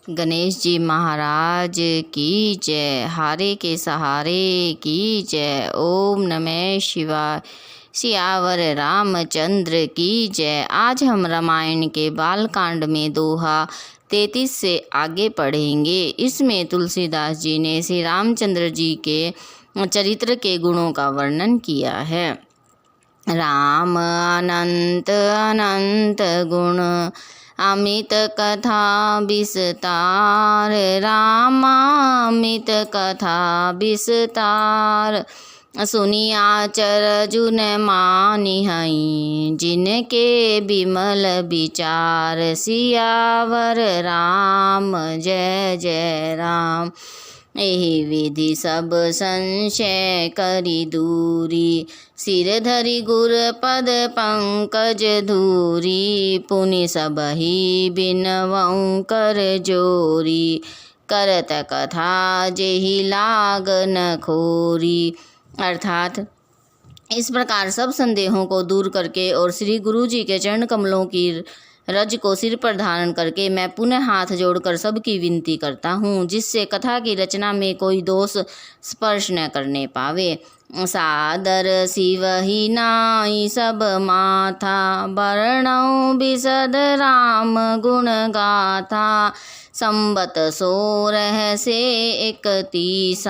गणेश जी महाराज की जय। हारे के सहारे की जय। ओम नमः शिवाय। सियावर रामचंद्र की जय। आज हम रामायण के बालकांड में दोहा 33 से आगे पढ़ेंगे। इसमें तुलसीदास जी ने श्री रामचंद्र जी के चरित्र के गुणों का वर्णन किया है। राम अनंत अनंत गुण अमित कथा विस्तार। रामामित कथा विस्तार। सुनिया चरजुन मानिहई जिनके बिमल विचार। सियावर राम जय जय राम। एहि विधि सब संशय करि दूरी। सिर धरि गुर पद पंकज धूरी। पुनि सबहि बिनवऊँ कर जोरी। करत कथा जेहि लाग न खोरी। अर्थात इस प्रकार सब संदेहों को दूर करके और श्री गुरु जी के चरण कमलों की रज को सिर पर धारण करके मैं पुनः हाथ जोड़कर सबकी विनती करता हूँ, जिससे कथा की रचना में कोई दोष स्पर्श न करने पावे। सादर शिवहि नाई सब माथा। वर्णौ बिसद राम गुण गाथा। संबत 16 से 31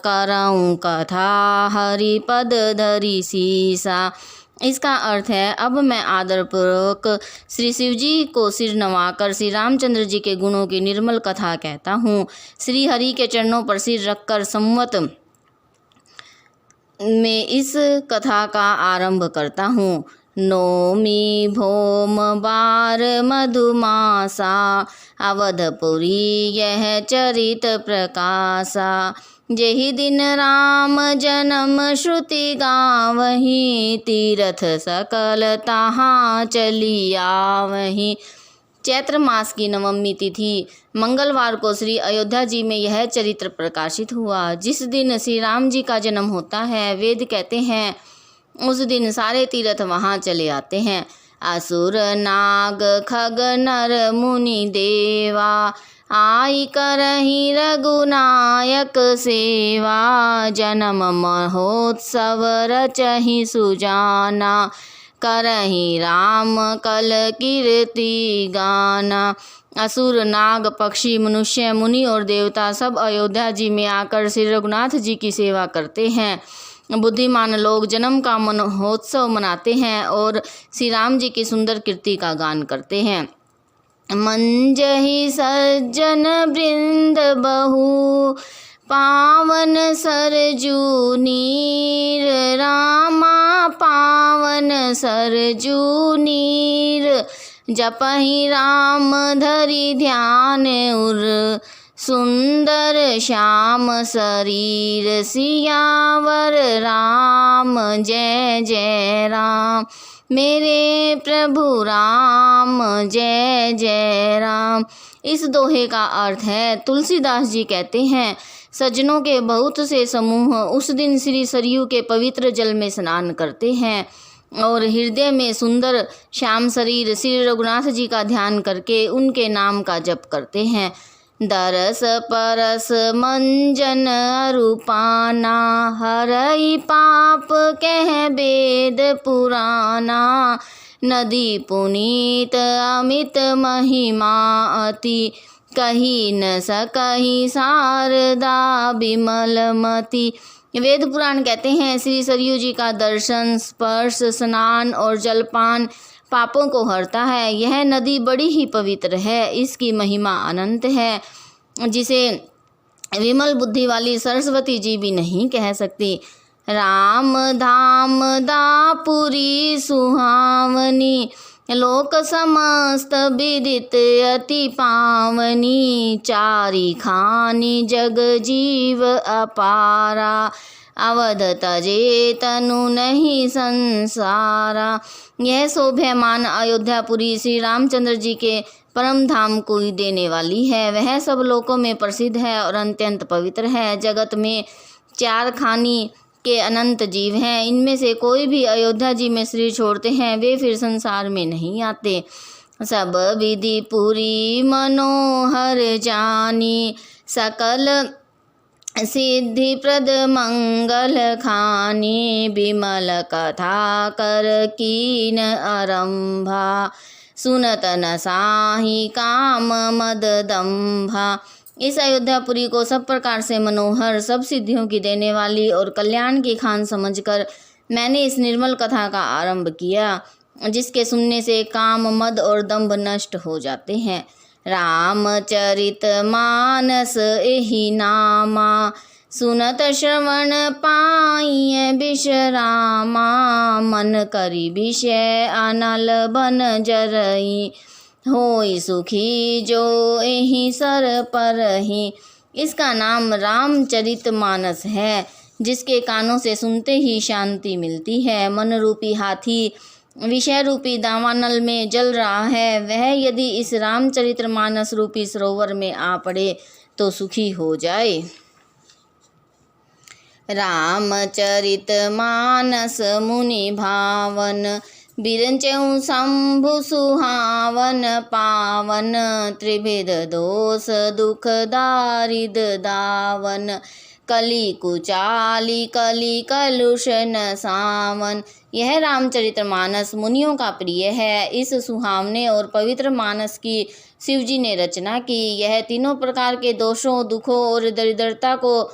करऊँ कथा। हरि पद धरि सीसा। इसका अर्थ है, अब मैं आदरपूर्वक श्री शिव जी को सिर नवाकर श्री रामचंद्र जी के गुणों की निर्मल कथा कहता हूँ। श्री हरि के चरणों पर सिर रखकर संवत में इस कथा का आरंभ करता हूँ। नौमी भौम बार मधुमासा। अवधपुरी यह चरित प्रकाशा। जेहि दिन राम जन्म श्रुति गावहीं। तीरथ सकल तहाँ चली आवहीं। चैत्र मास की नवमी तिथि मंगलवार को श्री अयोध्या जी में यह चरित्र प्रकाशित हुआ। जिस दिन श्री राम जी का जन्म होता है, वेद कहते हैं उस दिन सारे तीर्थ वहाँ चले आते हैं। असुर नाग खग नर मुनि देवा। आई करहि रघुनायक सेवा। जन्म महोत्सव रचहि सुजाना। करहि राम कल कीर्ति गाना। असुर नाग पक्षी मनुष्य मुनि और देवता सब अयोध्या जी में आकर श्री रघुनाथ जी की सेवा करते हैं। बुद्धिमान लोग जन्म का महोत्सव मनाते हैं और श्री राम जी की सुंदर कीर्ति का गान करते हैं। मंजहि सज्जन वृंद बहु। पावन सरजू नीर। रामा पावन सरजू नीर। जपहि राम धरि ध्यान उर। सुंदर श्याम शरीर। सियावर राम जय जय राम। मेरे प्रभु राम जय जय राम। इस दोहे का अर्थ है, तुलसीदास जी कहते हैं, सज्जनों के बहुत से समूह उस दिन श्री सरयू के पवित्र जल में स्नान करते हैं और हृदय में सुंदर श्याम शरीर श्री रघुनाथ जी का ध्यान करके उनके नाम का जप करते हैं। दरस परस मंजन अरूपाना। हरई पाप कह वेद पुराना। नदी पुनीत अमित महिमा अति। कही न सकही शारदा बिमल मति। वेद पुराण कहते हैं श्री सरयू जी का दर्शन, स्पर्श, स्नान और जलपान पापों को हरता है। यह नदी बड़ी ही पवित्र है। इसकी महिमा अनंत है, जिसे विमल बुद्धि वाली सरस्वती जी भी नहीं कह सकती। राम धाम दापुरी सुहावनी। लोक समस्त विदित अति पावनी। चारि खानी जग जीव अपारा। अवध तजे तनु नहीं संसारा। यह शोभ्यमान अयोध्यापुरी श्री रामचंद्र जी के परम धाम को देने वाली है। वह सब लोकों में प्रसिद्ध है और अत्यंत पवित्र है। जगत में 4 खानी के अनंत जीव हैं। इनमें से कोई भी अयोध्या जी में शरीर छोड़ते हैं वे फिर संसार में नहीं आते। सब विधि पूरी मनोहर जानी, सकल सिद्धि प्रद मंगल खानी, विमल कथा कर कीन आरंभा, सुनत न साही काम मद दंभा। इस अयोध्यापुरी को सब प्रकार से मनोहर, सब सिद्धियों की देने वाली और कल्याण की खान समझकर मैंने इस निर्मल कथा का आरंभ किया, जिसके सुनने से काम, मद और दंभ नष्ट हो जाते हैं। रामचरित मानस एहि नामा, सुनत श्रवण पाइय विश्रामा, मन करी विषय अनल बन जरई, होई सुखी जो एहि सर परहि। इसका नाम रामचरित मानस है, जिसके कानों से सुनते ही शांति मिलती है। मन रूपी हाथी विषय रूपी दावानल में जल रहा है, वह यदि इस रामचरित्र मानस रूपी सरोवर में आ पड़े तो सुखी हो जाए। रामचरित मानस मुनि भावन, बिरंचऊ शंभु सुहावन पावन, त्रिविध दोष दुख दारिद दावन, कली कुचाली कली कलुष न सावन। यह रामचरित्र मानस मुनियों का प्रिय है। इस सुहावने और पवित्र मानस की शिवजी ने रचना की। यह तीनों प्रकार के दोषों, दुखों और दरिद्रता को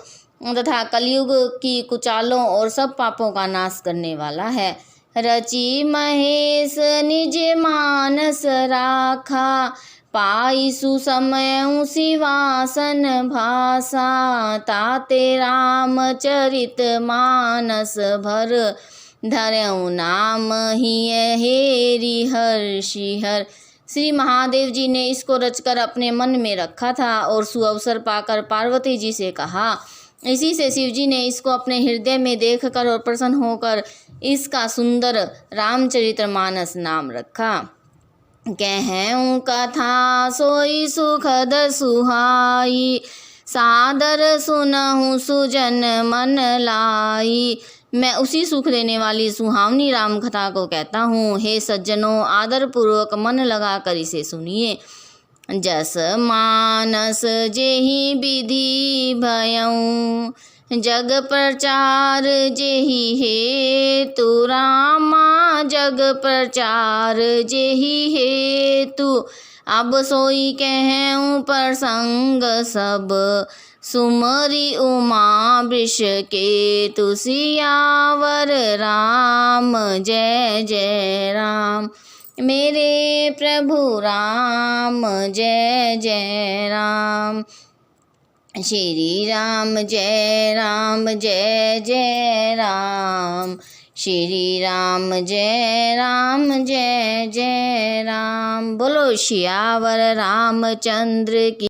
तथा कलयुग की कुचालों और सब पापों का नाश करने वाला है। रचि महेश निज मानस राखा, पाई सुसमय शिवासन भाषा, ताते रामचरित मानस भर, धरऊ नाम ही हेरि हर्षिहर। श्री महादेव जी ने इसको रचकर अपने मन में रखा था और सुअवसर पाकर पार्वती जी से कहा। इसी से शिवजी ने इसको अपने हृदय में देखकर और प्रसन्न होकर इसका सुंदर रामचरित्र मानस नाम रखा। कहूँ कथा सोई सुखद सुहाई, सादर सुनहु सुजन मन लाई। मैं उसी सुख देने वाली सुहावनी राम कथा को कहता हूँ। हे सज्जनों, आदर पूर्वक मन लगाकर इसे सुनिए। जस मानस जेहि विधि भयऊ, जग प्रचार जेहि हेतु रामा, जग प्रचार जेहि हेतु। अब सोई कहूँ प्रसंग सब, सुमरि उमा वृष केतु, सियावर राम जय जय राम। मेरे प्रभु राम जय जय राम। श्री राम जय जय राम। श्री राम जय जय राम। बोलो सियावर रामचंद्र की।